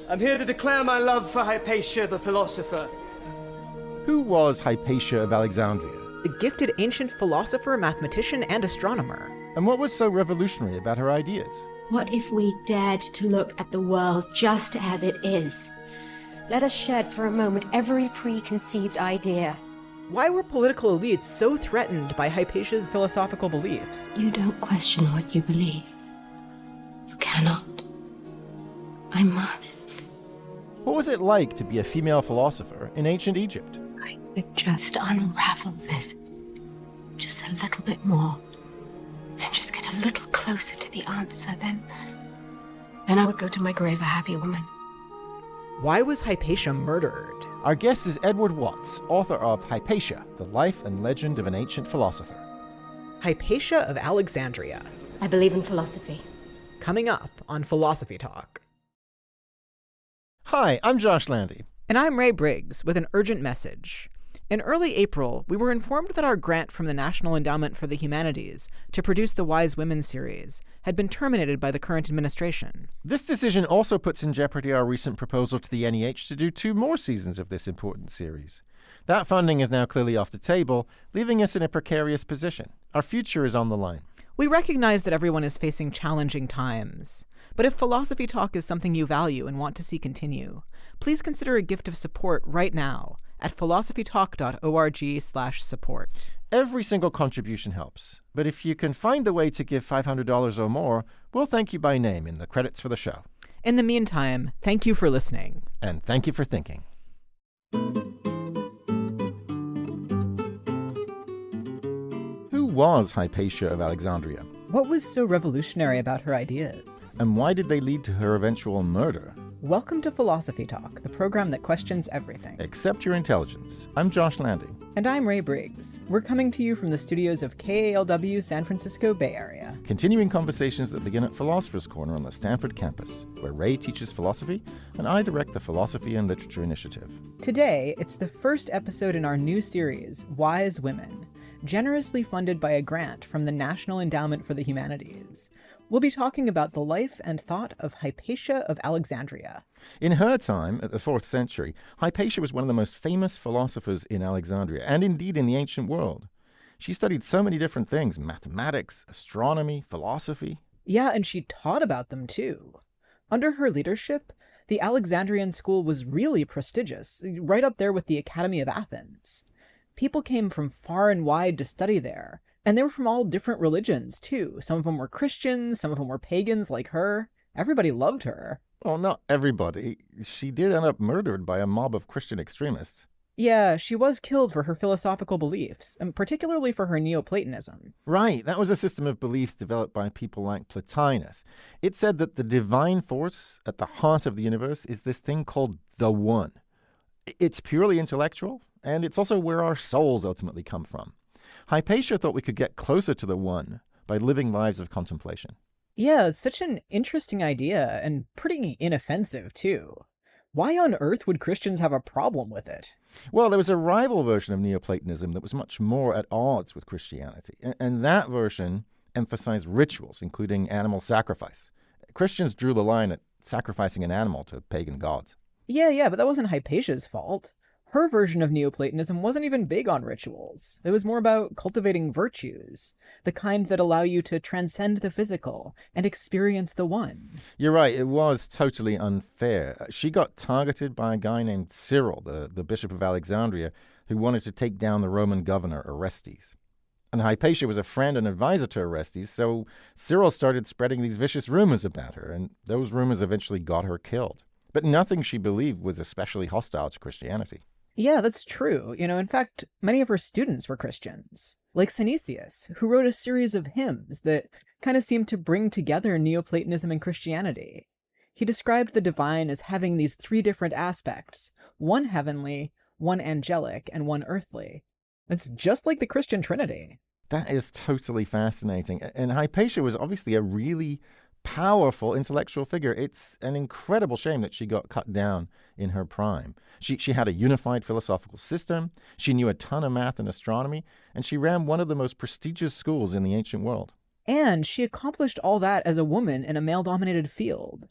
I'm here to declare my love for Hypatia the philosopher. Who was Hypatia of Alexandria? The gifted ancient philosopher, mathematician, and astronomer. And what was so revolutionary about her ideas? What if we dared to look at the world just as it is? Let us shed for a moment every preconceived idea. Why were political elites so threatened by Hypatia's philosophical beliefs? You don't question what you believe. You cannot. I must. What was it like to be a female philosopher in ancient Egypt? I could just unravel this just a little bit more and just get a little closer to the answer. Then I would go to my grave a happy woman. Why was Hypatia murdered? Our guest is Edward Watts, author of Hypatia, The Life and Legend of an Ancient Philosopher. Hypatia of Alexandria. I believe in philosophy. Coming up on Philosophy Talk. Hi, I'm Josh Landy. And I'm Ray Briggs with an urgent message. In early April, we were informed that our grant from the National Endowment for the Humanities to produce the Wise Women series had been terminated by the current administration. This decision also puts in jeopardy our recent proposal to the NEH to do 2 more seasons of this important series. That funding is now clearly off the table, leaving us in a precarious position. Our future is on the line. We recognize that everyone is facing challenging times. But if Philosophy Talk is something you value and want to see continue, please consider a gift of support right now at philosophytalk.org/support. Every single contribution helps, but if you can find a way to give $500 or more, we'll thank you by name in the credits for the show. In the meantime, thank you for listening. And thank you for thinking. Who was Hypatia of Alexandria? What was so revolutionary about her ideas? And why did they lead to her eventual murder? Welcome to Philosophy Talk, the program that questions everything. Except your intelligence. I'm Josh Landy. And I'm Ray Briggs. We're coming to you from the studios of KALW San Francisco Bay Area. Continuing conversations that begin at Philosopher's Corner on the Stanford campus, where Ray teaches philosophy and I direct the Philosophy and Literature Initiative. Today, it's the first episode in our new series, Wise Women, generously funded by a grant from the National Endowment for the Humanities. We'll be talking about the life and thought of Hypatia of Alexandria. In her time, at the 4th century, Hypatia was one of the most famous philosophers in Alexandria, and indeed in the ancient world. She studied so many different things: mathematics, astronomy, philosophy. Yeah, and she taught about them too. Under her leadership, the Alexandrian school was really prestigious, right up there with the Academy of Athens. People came from far and wide to study there. And they were from all different religions, too. Some of them were Christians, some of them were pagans like her. Everybody loved her. Well, not everybody. She did end up murdered by a mob of Christian extremists. Yeah, she was killed for her philosophical beliefs, and particularly for her Neoplatonism. Right, that was a system of beliefs developed by people like Plotinus. It said that the divine force at the heart of the universe is this thing called the One. It's purely intellectual, and it's also where our souls ultimately come from. Hypatia thought we could get closer to the One by living lives of contemplation. Yeah, it's such an interesting idea, and pretty inoffensive, too. Why on earth would Christians have a problem with it? Well, there was a rival version of Neoplatonism that was much more at odds with Christianity, and that version emphasized rituals, including animal sacrifice. Christians drew the line at sacrificing an animal to pagan gods. Yeah, but that wasn't Hypatia's fault. Her version of Neoplatonism wasn't even big on rituals. It was more about cultivating virtues, the kind that allow you to transcend the physical and experience the One. You're right, it was totally unfair. She got targeted by a guy named Cyril, the Bishop of Alexandria, who wanted to take down the Roman governor Orestes. And Hypatia was a friend and advisor to Orestes, so Cyril started spreading these vicious rumors about her, and those rumors eventually got her killed. But nothing she believed was especially hostile to Christianity. Yeah, that's true. In fact, many of her students were Christians, like Synesius, who wrote a series of hymns that kind of seemed to bring together Neoplatonism and Christianity. He described the divine as having these 3 different aspects: one heavenly, one angelic, and one earthly. It's just like the Christian Trinity. That is totally fascinating. And Hypatia was obviously a really powerful intellectual figure. It's an incredible shame that she got cut down in her prime. She had a unified philosophical system, she knew a ton of math and astronomy, and she ran one of the most prestigious schools in the ancient world. And she accomplished all that as a woman in a male-dominated field.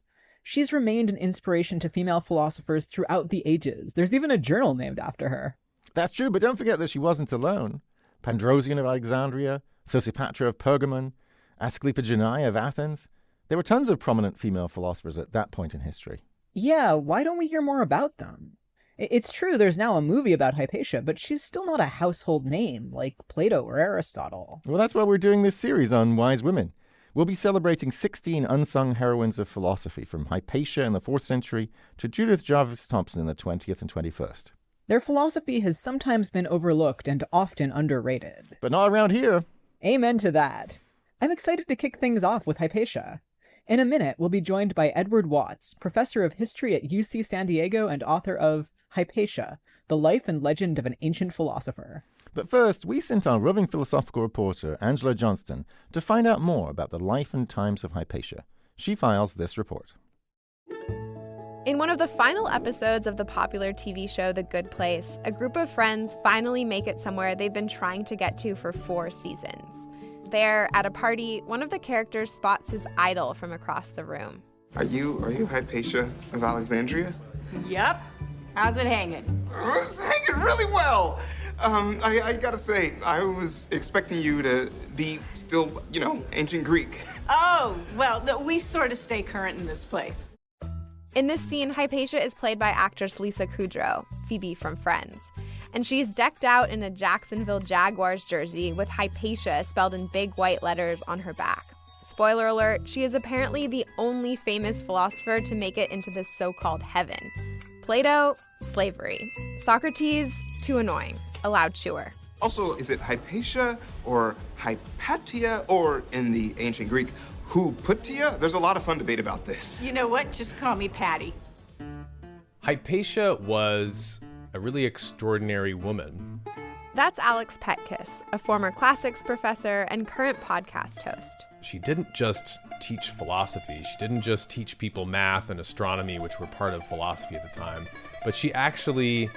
She's remained an inspiration to female philosophers throughout the ages. There's even a journal named after her. That's true, but don't forget that she wasn't alone. Pandrosian of Alexandria, Sosipatra of Pergamon, Asclepiadae of Athens. There were tons of prominent female philosophers at that point in history. Yeah, why don't we hear more about them? It's true there's now a movie about Hypatia, but she's still not a household name like Plato or Aristotle. Well, that's why we're doing this series on wise women. We'll be celebrating 16 unsung heroines of philosophy, from Hypatia in the 4th century to Judith Jarvis Thompson in the 20th and 21st. Their philosophy has sometimes been overlooked and often underrated. But not around here. Amen to that. I'm excited to kick things off with Hypatia. In a minute, we'll be joined by Edward Watts, professor of history at UC San Diego and author of Hypatia, The Life and Legend of an Ancient Philosopher. But first, we sent our roving philosophical reporter, Angela Johnston, to find out more about the life and times of Hypatia. She files this report. In one of the final episodes of the popular TV show The Good Place, a group of friends finally make it somewhere they've been trying to get to for 4 seasons. There, at a party, one of the characters spots his idol from across the room. Are you Hypatia of Alexandria? Yep. How's it hanging? It's hanging really well. I gotta say, I was expecting you to be still, ancient Greek. Oh, well, no, we sort of stay current in this place. In this scene, Hypatia is played by actress Lisa Kudrow, Phoebe from Friends. And she's decked out in a Jacksonville Jaguars jersey with Hypatia spelled in big white letters on her back. Spoiler alert, she is apparently the only famous philosopher to make it into this so-called heaven. Plato, slavery. Socrates, too annoying, a loud chewer. Also, is it Hypatia or Hypatia, or in the ancient Greek, Hypatia? There's a lot of fun debate about this. You know what? Just call me Patty. Hypatia was a really extraordinary woman. That's Alex Petkus, a former classics professor and current podcast host. She didn't just teach philosophy. She didn't just teach people math and astronomy, which were part of philosophy at the time, but she actually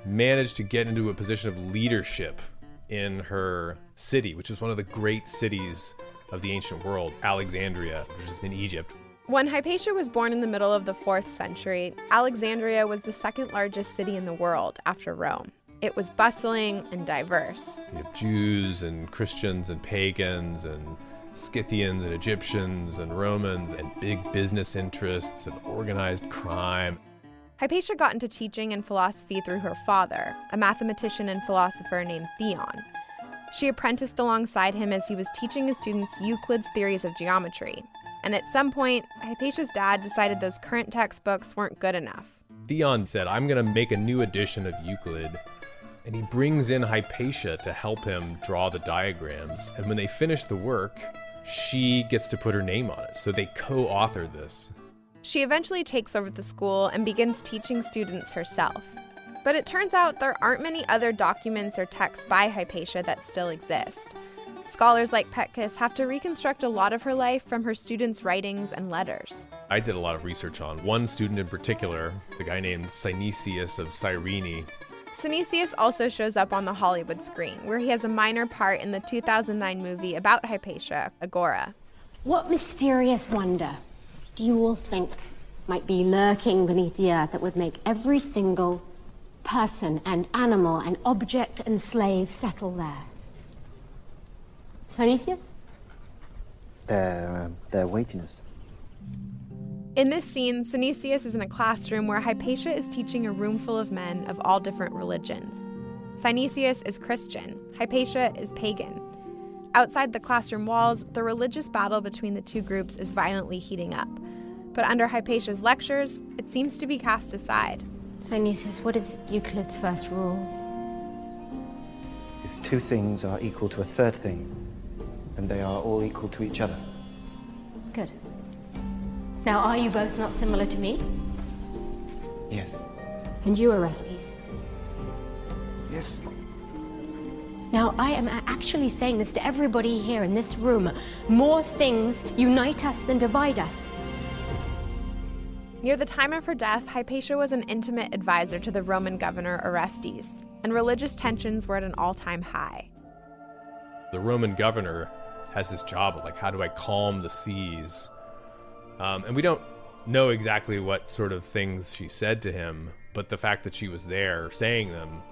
managed to get into a position of leadership in her city, which was one of the great cities of the ancient world, Alexandria, which is in Egypt. When Hypatia was born in the middle of the 4th century, Alexandria was the 2nd largest city in the world after Rome. It was bustling and diverse. You have Jews and Christians and pagans and Scythians and Egyptians and Romans and big business interests and organized crime. Hypatia got into teaching and philosophy through her father, a mathematician and philosopher named Theon. She apprenticed alongside him as he was teaching his students Euclid's theories of geometry. And at some point, Hypatia's dad decided those current textbooks weren't good enough. Theon said, I'm going to make a new edition of Euclid. And he brings in Hypatia to help him draw the diagrams. And when they finish the work, she gets to put her name on it. So they co-authored this. She eventually takes over the school and begins teaching students herself. But it turns out there aren't many other documents or texts by Hypatia that still exist. Scholars like Petkus have to reconstruct a lot of her life from her students' writings and letters. I did a lot of research on one student in particular, a guy named Synesius of Cyrene. Synesius also shows up on the Hollywood screen, where he has a minor part in the 2009 movie about Hypatia, Agora. What mysterious wonder do you all think might be lurking beneath the earth that would make every single person and animal and object and slave settle there? Synesius? Their weightiness. In this scene, Synesius is in a classroom where Hypatia is teaching a room full of men of all different religions. Synesius is Christian, Hypatia is pagan. Outside the classroom walls, the religious battle between the two groups is violently heating up. But under Hypatia's lectures, it seems to be cast aside. Synesius, what is Euclid's first rule? If two things are equal to a third thing, then they are all equal to each other. Good. Now, are you both not similar to me? Yes. And you, Orestes? Yes. Now, I am actually saying this to everybody here in this room. More things unite us than divide us. Near the time of her death, Hypatia was an intimate advisor to the Roman governor Orestes, and religious tensions were at an all-time high. The Roman governor has this job of how do I calm the seas? And we don't know exactly what sort of things she said to him, but the fact that she was there saying them,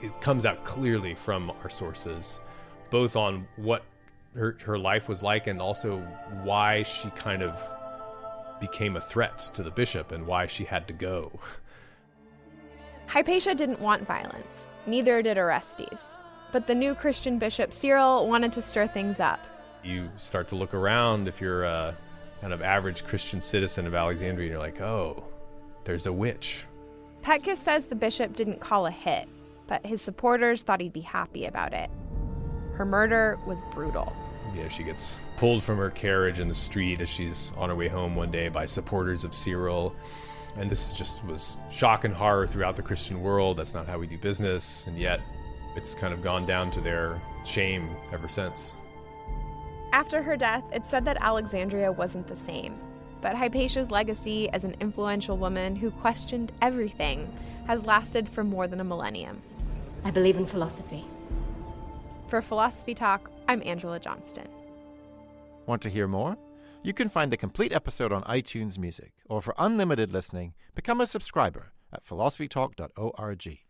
it comes out clearly from our sources, both on what her life was like and also why she kind of became a threat to the bishop and why she had to go. Hypatia didn't want violence. Neither did Orestes. But the new Christian bishop Cyril wanted to stir things up. You start to look around if you're a kind of average Christian citizen of Alexandria, and you're like, oh, there's a witch. Petkus says the bishop didn't call a hit, but his supporters thought he'd be happy about it. Her murder was brutal. She gets pulled from her carriage in the street as she's on her way home one day by supporters of Cyril. And this just was shock and horror throughout the Christian world. That's not how we do business. And yet it's kind of gone down to their shame ever since. After her death, it's said that Alexandria wasn't the same. But Hypatia's legacy as an influential woman who questioned everything has lasted for more than a millennium. I believe in philosophy. For Philosophy Talk, I'm Angela Johnston. Want to hear more? You can find the complete episode on iTunes Music, or for unlimited listening, become a subscriber at philosophytalk.org.